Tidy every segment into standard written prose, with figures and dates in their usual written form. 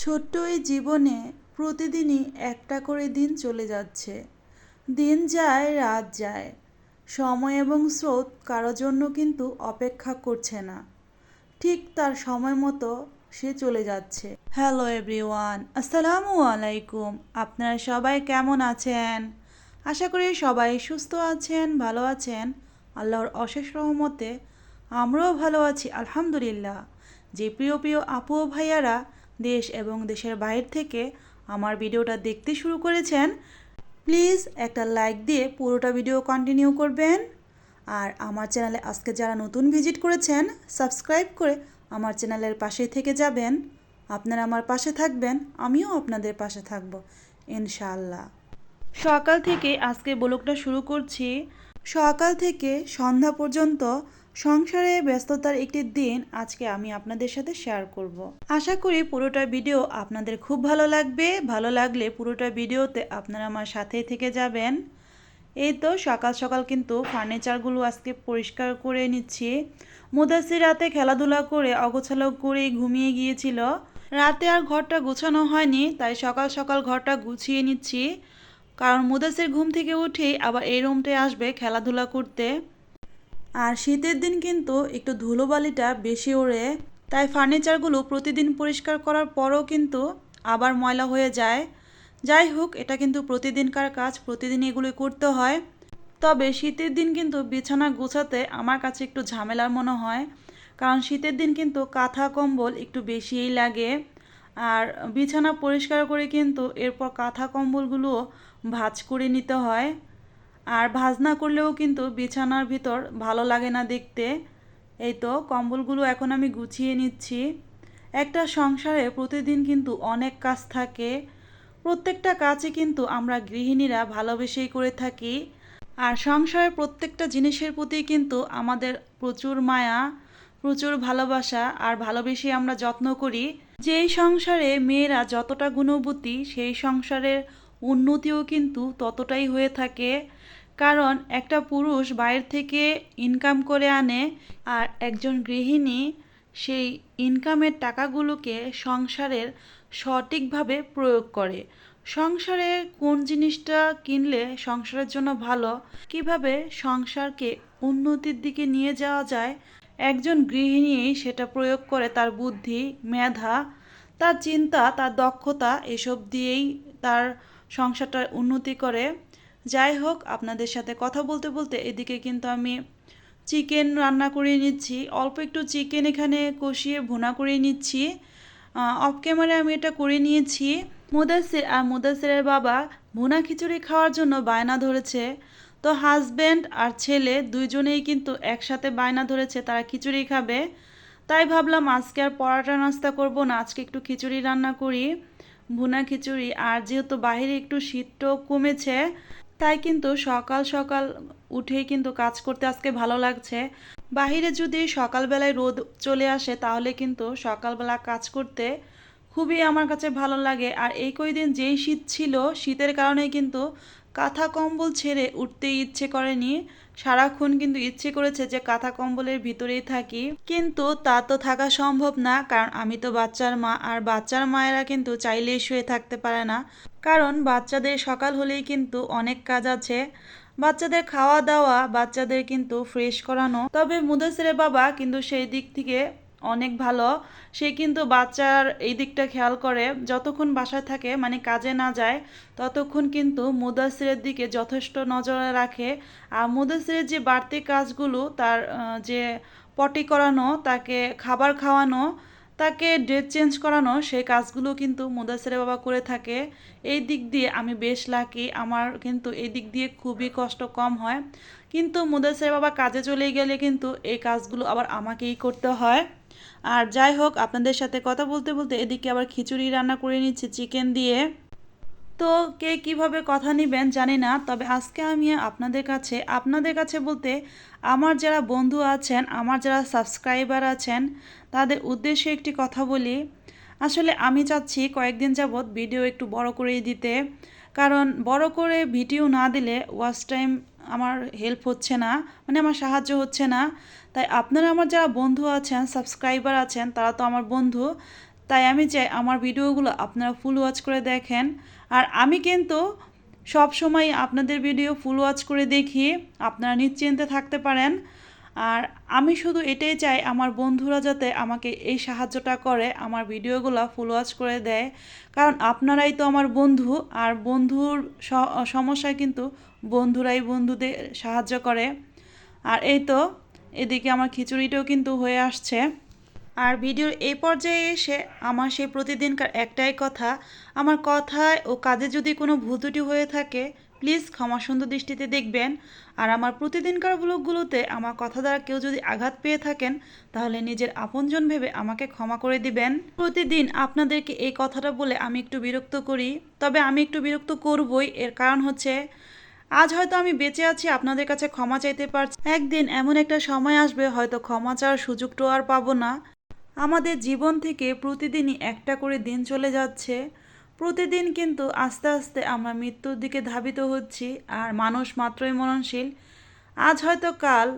ছোট্ট এই জীবনে প্রতিদিনই একটা করে দিন চলে যাচ্ছে। দিন যায়, রাত যায়। সময় এবং স্রোত কারো জন্য কিন্তু অপেক্ষা করছে না। ঠিক তার সময় মতো সে চলে যাচ্ছে। হ্যালো এভরিওয়ান, আসসালামু আলাইকুম। আপনারা সবাই কেমন আছেন? আশা করি সবাই সুস্থ আছেন, ভালো আছেন। আল্লাহর অশেষ রহমতে আমরাও ভালো আছি, আলহামদুলিল্লাহ। যে প্রিয় প্রিয় আপু ও ভাইয়ারা দেশ এবং দেশের বাইরে থেকে আমার ভিডিওটা দেখতে শুরু করেছেন, প্লিজ একটা লাইক দিয়ে পুরোটা ভিডিও কন্টিনিউ করবেন। আর আমার চ্যানেলে আজকে যারা নতুন ভিজিট করেছেন, সাবস্ক্রাইব করে আমার চ্যানেলের পাশে থেকে যাবেন। আপনারা আমার পাশে থাকবেন, আমিও আপনাদের পাশে থাকব ইনশাআল্লাহ। সকাল থেকে আজকে ব্লগটা শুরু করছি। সকাল থেকে সন্ধ্যা পর্যন্ত সংসারে ব্যস্ততার একটি দিন আজকে আমি আপনাদের সাথে শেয়ার করব। আশা করি পুরোটা ভিডিও আপনাদের খুব ভালো লাগবে। ভালো লাগলে পুরোটা ভিডিওতে আপনারা আমার সাথেই থেকে যাবেন। এই তো সকাল সকাল কিন্তু ফার্নিচারগুলো আজকে পরিষ্কার করে নিচ্ছি। মুদাসির রাতে খেলাধুলা করে অগোছালো করে ঘুমিয়ে গিয়েছিল। রাতে আর ঘরটা গোছানো হয়নি, তাই সকাল সকাল ঘরটা গুছিয়ে নিচ্ছি। কারণ মুদাসির ঘুম থেকে উঠেই আবার এই রুমটায় আসবে খেলাধুলা করতে। আর শীতের দিন কিন্তু একটু ধুলোবালিটা বেশি ওড়ে, তাই ফার্নিচারগুলো প্রতিদিন পরিষ্কার করার পরও কিন্তু আবার ময়লা হয়ে যায়। যাই হোক, এটা কিন্তু প্রতিদিনকার কাজ, প্রতিদিন এগুলো করতে হয়। তবে শীতের দিন কিন্তু বিছানা গোছাতে আমার কাছে একটু ঝামেলার মনে হয়, কারণ শীতের দিন কিন্তু কাঁথা কম্বল একটু বেশিই লাগে। আর বিছানা পরিষ্কার করে কিন্তু এরপর কাঁথা কম্বলগুলোও ভাঁজ করে নিতে হয়। আর ভাঁজ না করলেও কিন্তু বিছানার ভিতর ভালো লাগে না দেখতে। এই তো কম্বলগুলো এখন আমি গুছিয়ে নিচ্ছি। একটা সংসারে প্রতিদিন কিন্তু অনেক কাজ থাকে। প্রত্যেকটা কাজই কিন্তু আমরা গৃহিণীরা ভালোবেসেই করে থাকি। আর সংসারের প্রত্যেকটা জিনিসের প্রতি কিন্তু আমাদের প্রচুর মায়া, প্রচুর ভালোবাসা আর ভালোবেসে আমরা যত্ন করি। যেই সংসারে মেয়েরা যতটা গুণবতী, সেই সংসারের উন্নতিও কিন্তু ততটাই হয়ে থাকে। কারণ একটা পুরুষ বাইরে থেকে ইনকাম করে আনে, আর একজন গৃহিণী সেই ইনকামের টাকাগুলোকে সংসারের সঠিকভাবে প্রয়োগ করে। সংসারে কোন জিনিসটা কিনলে সংসারের জন্য ভালো, কিভাবে সংসারকে উন্নতির দিকে নিয়ে যাওয়া যায়, একজন গৃহিণী সেটা প্রয়োগ করে তার বুদ্ধি, মেধা, তার চিন্তা, তার দক্ষতা এসব দিয়েই তার সংসারটার উন্নতি করে। যাই হোক, আপনাদের সাথে কথা বলতে বলতে এদিকে কিন্তু আমি চিকেন রান্না করে নিচ্ছি। অল্প একটু চিকেন এখানে কষিয়ে ভুনা করে নিচ্ছি। অফ ক্যামেরায় আমি এটা করে নিয়েছি। মুদাসির আর মুদাসিরের বাবা ভুনা খিচুড়ি খাওয়ার জন্য বায়না ধরেছে। তো হাজব্যান্ড আর ছেলে দুইজনেই কিন্তু একসাথে বায়না ধরেছে তারা খিচুড়ি খাবে। তাই ভাবলাম আজকে আর পরাটা নাস্তা করব না, আজকে একটু খিচুড়ি রান্না করি, ভুনা খিচুড়ি। আর যেহেতু বাইরে একটু শীতটাও কমেছে, তাই কিন্তু সকাল সকাল উঠেই কিন্তু কাজ করতে আজকে ভালো লাগছে। বাহিরে যদি সকালবেলায় রোদ চলে আসে তাহলে কিন্তু সকালবেলা কাজ করতে খুবই আমার কাছে ভালো লাগে। আর এই কয়দিন যেই শীত ছিল, শীতের কারণে কিন্তু কাঁথা কম্বল ছেড়ে উঠতে ইচ্ছে করেনি। সারাক্ষণ কিন্তু ইচ্ছে করেছে যে কাঁথা কম্বলের ভিতরেই থাকি, কিন্তু তা তো থাকা সম্ভব না, কারণ আমি তো বাচ্চার মা। আর বাচ্চার মায়েরা কিন্তু চাইলেই শুয়ে থাকতে পারে না, কারণ বাচ্চাদের সকাল হলেই কিন্তু অনেক কাজ আছে। বাচ্চাদের খাওয়া দাওয়া, বাচ্চাদের কিন্তু ফ্রেশ করানো। তবে মুদাসিরের বাবা কিন্তু সেই দিক থেকে অনেক ভালো। সে কিন্তু বাচ্চার এই দিকটা খেয়াল করে। যতক্ষণ বাসায় থাকে, মানে কাজে না যায়, ততক্ষণ কিন্তু মুদাসিরের দিকে যথেষ্ট নজরে রাখে। আর মুদাসিরের যে বাড়তি কাজগুলো, তার যে পটি করানো, তাকে খাবার খাওয়ানো, তাকে ড্রেস চেঞ্জ করানো, সেই কাজগুলো কিন্তু মুদাসিরের বাবা করে থাকে। এই দিক দিয়ে আমি বেশ লাকি, আমার কিন্তু এই দিক দিয়ে খুবই কষ্ট কম হয়। কিন্তু মুদাসিরের বাবা কাজে চলে গেলে কিন্তু এই কাজগুলো আবার আমাকেই করতে হয়। আর যাই হোক, আপনাদের সাথে কথা বলতে বলতে এদিকে আবার খিচুড়ি রান্না করে নিচ্ছি চিকেন দিয়ে। তো কে কিভাবে কথা নেবেন জানি না, তবে আজকে আমি আপনাদের কাছে বলতে আমার যারা বন্ধু আছেন, আমার যারা সাবস্ক্রাইবার আছেন, তাদের উদ্দেশ্যে একটি কথা বলি। আসলে আমি চাচ্ছি কয়েকদিন যাবৎ ভিডিও একটু বড় করেই দিতে, কারণ বড় করে ভিডিও না দিলে ওয়াচ টাইম আমার হেল্প হচ্ছে না, মানে আমার সাহায্য হচ্ছে না। তাই আপনারা আমার যারা বন্ধু আছেন, সাবস্ক্রাইবার আছেন, তারা তো আমার বন্ধু, তাই আমি চাই আমার ভিডিওগুলো আপনারা ফুল ওয়াচ করে দেখেন। আর আমি কিন্তু সব সময় আপনাদের ভিডিও ফুল ওয়াচ করে দেখি, আপনারা নিশ্চিন্তে থাকতে পারেন। আর আমি শুধু এটাই চাই আমার বন্ধুরা যাতে আমাকে এই সাহায্যটা করে, আমার ভিডিওগুলো ফুল ওয়াচ করে দেয়। কারণ আপনারাই তো আমার বন্ধু, আর বন্ধুর সমস্যায় কিন্তু বন্ধুরাই বন্ধুদের সাহায্য করে। আর এই তো এদিকে আমার খিচুড়িটাও কিন্তু হয়ে আসছে। আর ভিডিওর এই পর্যায়ে এসে আমার সেই প্রতিদিনকার একটাই কথা, আমার কথায় ও কাজে যদি কোনো ভুল ত্রুটি হয়ে থাকে প্লিজ ক্ষমা সুন্দর দৃষ্টিতে দেখবেন। আর আমার প্রতিদিনকার ব্লগগুলোতে আমার কথা দ্বারা কেউ যদি আঘাত পেয়ে থাকেন তাহলে নিজের আপনজন ভেবে আমাকে ক্ষমা করে দিবেন। প্রতিদিন আপনাদেরকে এই কথাটা বলে আমি একটু বিরক্ত করি, তবে আমি একটু বিরক্ত করবই। এর কারণ হচ্ছে আজ হয়তো আমি বেঁচে আছি, আপনাদের কাছে ক্ষমা চাইতে পারছি, একদিন এমন একটা সময় আসবে হয়তো ক্ষমা চাওয়ার সুযোগটাও আর পাবো না। আমাদের জীবন থেকে প্রতিদিনই একটা করে দিন চলে যাচ্ছে, প্রতিদিন কিন্তু আস্তে আস্তে আমরা মৃত্যুর দিকে ধাবিত হচ্ছি। আর মানুষ মাত্রই মরণশীল, আজ হয়তো কাল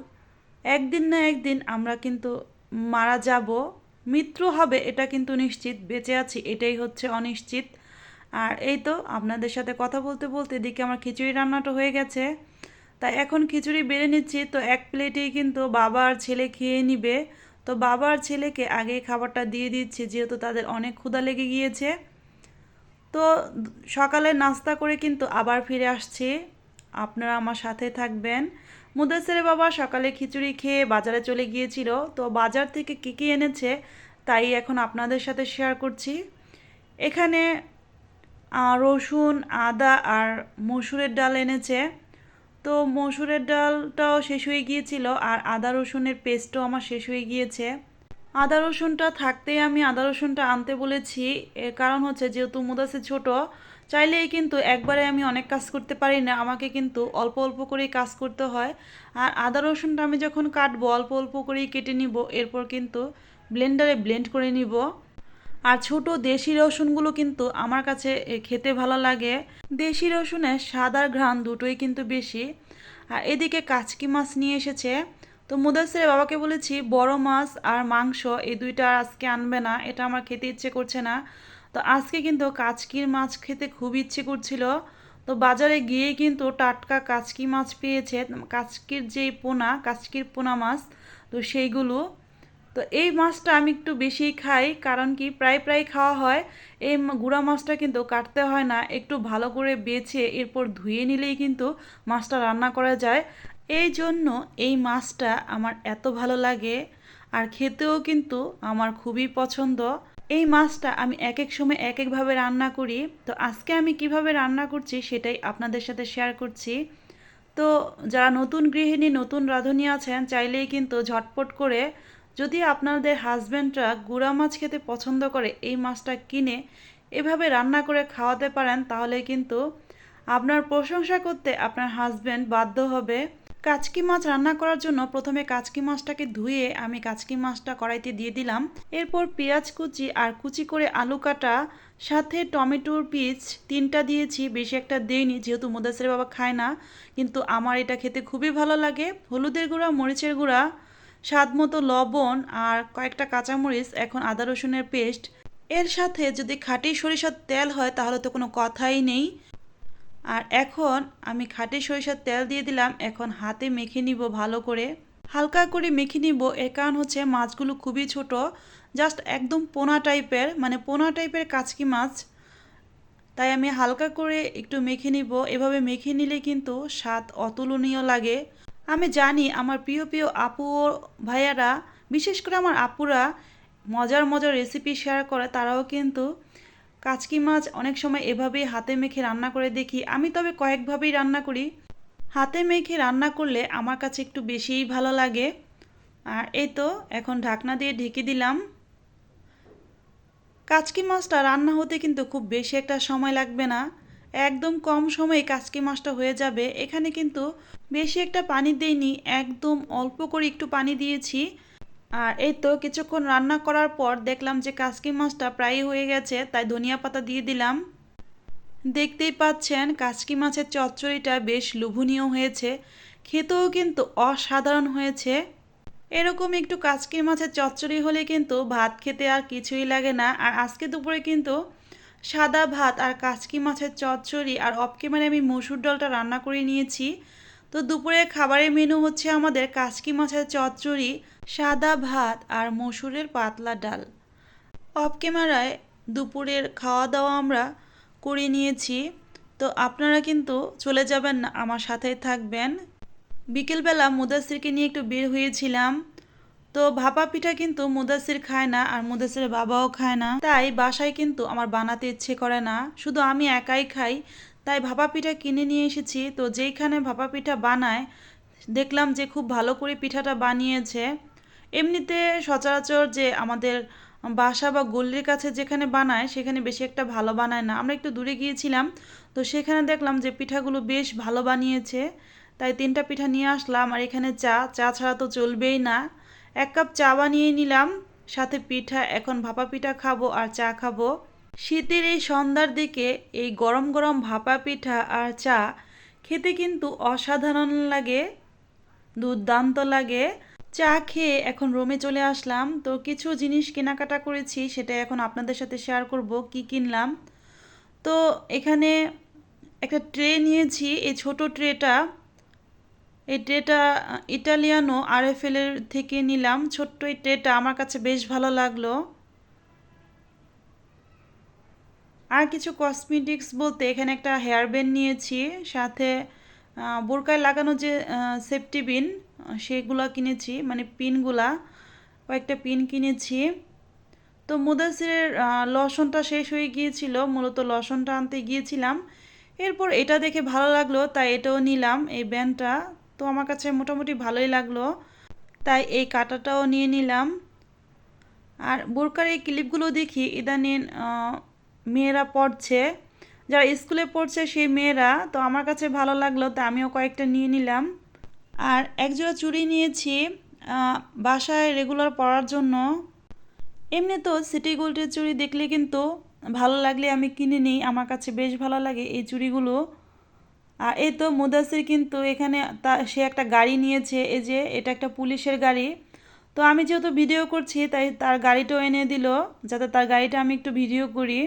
একদিন না একদিন আমরা কিন্তু মারা যাব, মৃত্যু হবে এটা কিন্তু নিশ্চিত, বেঁচে আছি এটাই হচ্ছে অনিশ্চিত। আর এই তো আপনাদের সাথে কথা বলতে বলতে এদিকে আমার খিচুড়ি রান্নাটা হয়ে গেছে, তাই এখন খিচুড়ি বেড়ে নিচ্ছি। তো এক প্লেটেই কিন্তু বাবা আর ছেলে খেয়ে নিবে, তো বাবা আর ছেলেকে আগেই খাবারটা দিয়ে দিচ্ছি যেহেতু তাদের অনেক ক্ষুধা লেগে গিয়েছে। তো সকালে নাস্তা করে কিন্তু আবার ফিরে আসছি, আপনারা আমার সাথে থাকবেন। মুদাসের বাবা সকালে খিচুড়ি খেয়ে বাজারে চলে গিয়েছিল, তো বাজার থেকে কী কী এনেছে তাই এখন আপনাদের সাথে শেয়ার করছি। এখানে রসুন, আদা আর মসুরের ডাল এনেছে। তো মসুরের ডালটাও শেষ হয়ে গিয়েছিল, আর আদা রসুনের পেস্টও আমার শেষ হয়ে গিয়েছে। আদা রসুনটা থাকতেই আমি আদা রসুনটা আনতে বলেছি, এর কারণ হচ্ছে যেহেতু মুদাসে ছোট, চাইলেই কিন্তু একবারে আমি অনেক কাজ করতে পারি না, আমাকে কিন্তু অল্প অল্প করেই কাজ করতে হয়। আর আদা রসুনটা আমি যখন কাটবো অল্প অল্প করেই কেটে নিব, এরপর কিন্তু ব্লেন্ডারে ব্লেন্ড করে নিব। আর ছোট দেশি রসুনগুলো কিন্তু আমার কাছে খেতে ভালো লাগে, দেশি রসুনের স্বাদ আর ঘ্রাণ দুটোই কিন্তু বেশি। আর এদিকে কাচকি মাছ নিয়ে এসেছে, তো মুদাসের বাবাকে বলেছি বড় মাছ আর মাংস এই দুইটা আজকে আনবে না, এটা আমার খেতে ইচ্ছে করছে না। তো আজকে কিন্তু কাচকির মাছ খেতে খুব ইচ্ছে করছিল, তো বাজারে গিয়ে কিন্তু টাটকা কাচকি মাছ পেয়েছে, কাচকির যেই পোনা, কাচকির পোনা মাছ, তো সেইগুলো। তো এই মাছটা আমি একটু বেশিই খাই, কারণ কি প্রায় প্রায় খাওয়া হয়। এই গুঁড়া মাছটা কিন্তু কাটতে হয় না, একটু ভালো করে বেছে এরপর ধুয়ে নিলেই কিন্তু মাছটা রান্না করা যায়। এই জন্য এই মাছটা আমার এত ভালো লাগে, আর খেতেও কিন্তু আমার খুবই পছন্দ। এই মাছটা আমি এক এক সময় এক একভাবে রান্না করি, তো আজকে আমি কিভাবে রান্না করছি সেটাই আপনাদের সাথে শেয়ার করছি। তো যারা নতুন গৃহিণী, নতুন রাঁধুনি আছেন চাইলেই কিন্তু ঝটপট করে, যদি আপনাদের হাজব্যান্ডরা গুঁড়া মাছ খেতে পছন্দ করে, এই মাছটা কিনে এভাবে রান্না করে খাওয়াতে পারেন, তাহলে কিন্তু আপনার প্রশংসা করতে আপনার হাজব্যান্ড বাধ্য হবে। কাচকি মাছ রান্না করার জন্য প্রথমে কাচকি মাছটাকে ধুয়ে আমি কাচকি মাছটা কড়াইতে দিয়ে দিলাম, এরপর পেঁয়াজ কুচি আর কুচি করে আলু কাটা, সাথে টমেটোর পিস 3টা দিয়েছি, বেশি একটা দেইনি যেহেতু মুদাসের বাবা খায় না, কিন্তু আমার এটা খেতে খুবই ভালো লাগে। হলুদের গুঁড়া, মরিচের গুঁড়া, স্বাদ মতো লবণ আর কয়েকটা কাঁচামরিচ, এখন আদা রসুনের পেস্ট, এর সাথে যদি খাঁটি সরিষার তেল হয় তাহলে তো কোনো কথাই নেই। আর এখন আমি খাঁটি সরিষার তেল দিয়ে দিলাম, এখন হাতে মেখে নিব ভালো করে, হালকা করে মেখে নিব। এর কারণ হচ্ছে মাছগুলো খুবই ছোট, জাস্ট একদম পোনা টাইপের, মানে পোনা টাইপের কাচকি মাছ, তাই আমি হালকা করে একটু মেখে নিব। এভাবে মেখে নিলে কিন্তু স্বাদ অতুলনীয় লাগে। আমি জানি আমার প্রিয় প্রিয় আপু ও ভাইয়ারা, বিশেষ করে আমার আপুরা মজার মজার রেসিপি শেয়ার করে, তারাও কিন্তু কাচকি মাছ অনেক সময় এভাবেই হাতে মেখে রান্না করে দেখি। আমি তবে কয়েকভাবেই রান্না করি, হাতে মেখে রান্না করলে আমার কাছে একটু বেশিই ভালো লাগে। আর এই তো এখন ঢাকনা দিয়ে ঢেকে দিলাম। কাচকি মাছটা রান্না হতে কিন্তু খুব বেশি একটা সময় লাগবে না, একদম কম সময়ে কাচকি মাছটা হয়ে যাবে। এখানে কিন্তু বেশি একটা পানি দেইনি, একদম অল্প করে একটু পানি দিয়েছি। আর এই তো কিছুক্ষণ রান্না করার পর দেখলাম যে কাচকি মাছটা প্রায় হয়ে গেছে, তাই ধনিয়া পাতা দিয়ে দিলাম। দেখতেই পাচ্ছেন কাচকি মাছের চচ্চড়িটা বেশ লোভনীয় হয়েছে, খেতেও কিন্তু অসাধারণ হয়েছে। এরকম একটু কাচকির মাছের চচ্চড়ি হলে কিন্তু ভাত খেতে আর কিছুই লাগে না। আর আজকে দুপুরে কিন্তু সাদা ভাত আর কাচকি মাছের চচ্চড়ি আর অফ ক্যামেরায় আমি মসুর ডালটা রান্না করে নিয়েছি। তো দুপুরে খাবারের মেনু হচ্ছে আমাদের কাচকি মাছের চচ্চড়ি, সাদা ভাত আর মসুরের পাতলা ডাল। অফ ক্যামেরায় দুপুরের খাওয়া দাওয়া আমরা করে নিয়েছি। তো আপনারা কিন্তু চলে যাবেন না, আমার সাথেই থাকবেন। বিকেলবেলা মুদাসিরকে নিয়ে একটু বের হয়েছিলাম। তো ভাপা পিঠা কিন্তু মুদাসির খায় না আর মুদাসিরের বাবাও খায় না, তাই বাসায় কিন্তু আমার বানাতে ইচ্ছে করে না, শুধু আমি একাই খাই। তাই ভাপা পিঠা কিনে নিয়ে এসেছি। তো যেইখানে ভাপা পিঠা বানায় দেখলাম যে খুব ভালো করে পিঠাটা বানিয়েছে। এমনিতে সচরাচর যে আমাদের বাসা বা গল্লির কাছে যেখানে বানায় সেখানে বেশি একটা ভালো বানায় না। আমরা একটু দূরে গিয়েছিলাম, তো সেখানে দেখলাম যে পিঠাগুলো বেশ ভালো বানিয়েছে। তাই 3টা পিঠা নিয়ে আসলাম। আর এখানে চা চা ছাড়া তো চলবেই না। 1 কাপ চা বানিয়ে নিলাম, সাথে পিঠা। এখন ভাপা পিঠা খাবো আর চা খাবো। শীতের এই সন্ধ্যার দিকে এই গরম গরম ভাপা পিঠা আর চা খেতে কিন্তু অসাধারণ লাগে, দুর্দান্ত লাগে। চা খেয়ে এখন রুমে চলে আসলাম। তো কিছু জিনিস কেনাকাটা করেছি, সেটা এখন আপনাদের সাথে শেয়ার করব কি কিনলাম। তো এখানে একটা ট্রে নিয়েছি, এই ছোট ট্রেটা। এই ট্রেটা ইটালিয়ানো আরএফএল এর থেকে নিলাম। ছোট্ট এই ট্রেটা আমার কাছে বেশ ভালো লাগলো। আর কিছু কসমেটিক্স বলতে এখানে একটা হেয়ার ব্যান্ড নিয়েছি, সাথে বোরকায় লাগানো যে সেফটি পিন সেগুলো কিনেছি, মানে পিনগুলা, কয়েকটা পিন কিনেছি। তো মুদাসিরের লশনটা শেষ হয়ে গিয়েছিল, মূলত লশনটা আনতে গিয়েছিলাম। এরপর এটা দেখে ভালো লাগলো তাই এটাও নিলাম, এই ব্যান্ডটা। তো আমার কাছে মোটামুটি ভালোই লাগলো, তাই এই কাঁটাটাও নিয়ে নিলাম। আর বোরকার এই ক্লিপগুলো দেখি ইদানিং মেয়েরা পড়ছে, যারা স্কুলে পড়ছে সেই মেয়েরা, তো আমার কাছে ভালো লাগলো তাই আমিও কয়েকটা নিয়ে নিলাম। আর একজোড়া চুড়ি নিয়েছি বাসায় রেগুলার পরার জন্য। এমনি তো সিটি গোল্ডের চুড়ি দেখলে কিন্তু ভালো লাগলে আমি কিনে নিই, আমার কাছে বেশ ভালো লাগে এই চুড়িগুলো। আর এই তো মুদাসির কিন্তু এখানে সে একটা গাড়ি নিয়েছে, এই যে এটা একটা পুলিশের গাড়ি। তো আমি যেহেতু ভিডিও করছি তাই তার গাড়িটাও এনে দিল, যাতে তার গাড়িটা আমি একটু ভিডিও করি।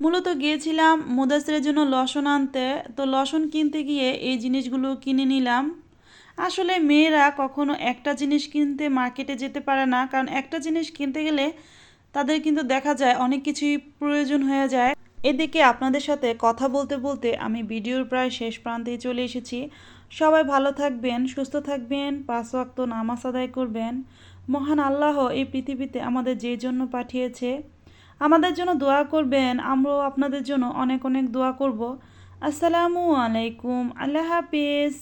মূলত গিয়েছিলাম মুদাসিরের জন্য লসন আনতে। তো লসন কিনতে গিয়ে এই জিনিসগুলো কিনে নিলাম। আসলে মেয়েরা কখনো একটা জিনিস কিনতে মার্কেটে যেতে পারে না, কারণ একটা জিনিস কিনতে গেলে তাদের কিন্তু দেখা যায় অনেক কিছুই প্রয়োজন হয়ে যায়। এদিকে আপনাদের সাথে কথা বলতে বলতে আমি ভিডিওর প্রায় শেষ প্রান্তেই চলে এসেছি। সবাই ভালো থাকবেন, সুস্থ থাকবেন, 5 ওয়াক্ত নামাজ আদায় করবেন। মহান আল্লাহ এই পৃথিবীতে আমাদের যে জন্য পাঠিয়েছে, আমাদের জন্য দোয়া করবেন। আমরাও আপনাদের জন্য অনেক অনেক দোয়া করব। আসসালামু আলাইকুম, আল্লাহ হাফিজ।